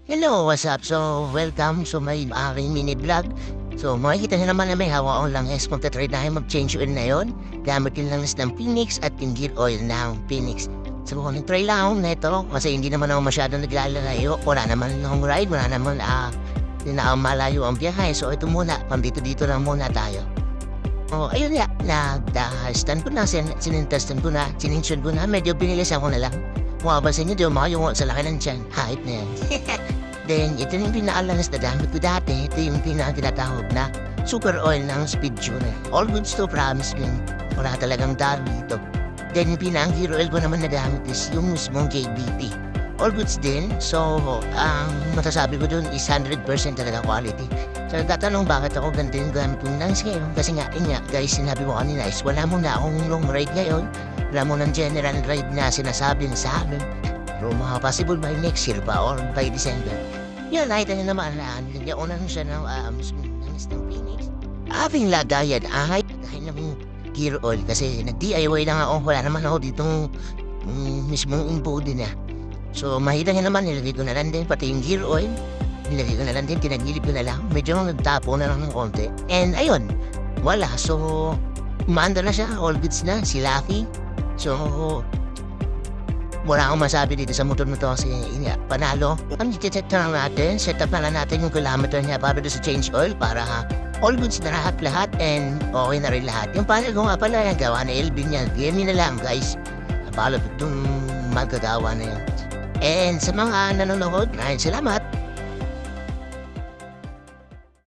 Hello, what's up? So, welcome to my aking mini vlog. So, makikita nyo naman na may hawa ko lang is magta-try tayo mag-change oil na yun. Gamit yung langis ng Phoenix at yung gear oil ng Phoenix. So, nag-try lang ako na ito kasi hindi naman ako masyadong naglalalayo. Wala naman long ride, wala naman malayo ang biyahe. So, ito muna, dito lang muna tayo. Oh, ayun nga, nag-stand ko na, sinintestan ko na, sinensyon ko na, medyo binilisan ko na lang. Mapapansin nyo, di umayo sa laki ng tiyan. Hype na yan. Then, ito yung pinakalanas na gamit ko dati. Ito yung tinatawag na super oil ng Speed Tuner. All goods to, promise din. Wala talagang dahil dito. Then, yung pinang-gear oil ko naman na gamit is yung mismong JBP. All goods din. So, ang masasabi ko dun is 100% talaga quality. So, tatanong bakit ako ganito yung gamit kong langis ngayon. Kasi nga, guys, sinabi mo kanina is wala muna akong long ride ngayon. Wala mo ng general ride na sinasabi sa amin. Pero mga possible by next year pa or by December. Yun, nakita niyo naman na nilagyan ko na siya ng langis ng Phoenix. Having lagayan ay dahil ng gear oil kasi nag-DIY lang ako. Wala naman ako ditong mismong embody na. So, makita niyo naman, nilagay ko na lang din pati yung gear oil. Nilagay ko na lang din, tinagilip ko na lang. Medyo nagtapo na lang ng konti. And ayun, wala. So, umaanda na siya, all goods na, si Lucky. So, wala akong masabi dito sa motor na to kasi panalo. Ang iti-check na lang natin, set up na lang natin yung kilometer niya para doon sa change oil para all goods na lahat and okay na rin lahat. Yung panel ko nga pala, yung gawa na LB niya. DM na lang guys. Balot itong magagawa na yan. And sa mga nanonood, maraming salamat.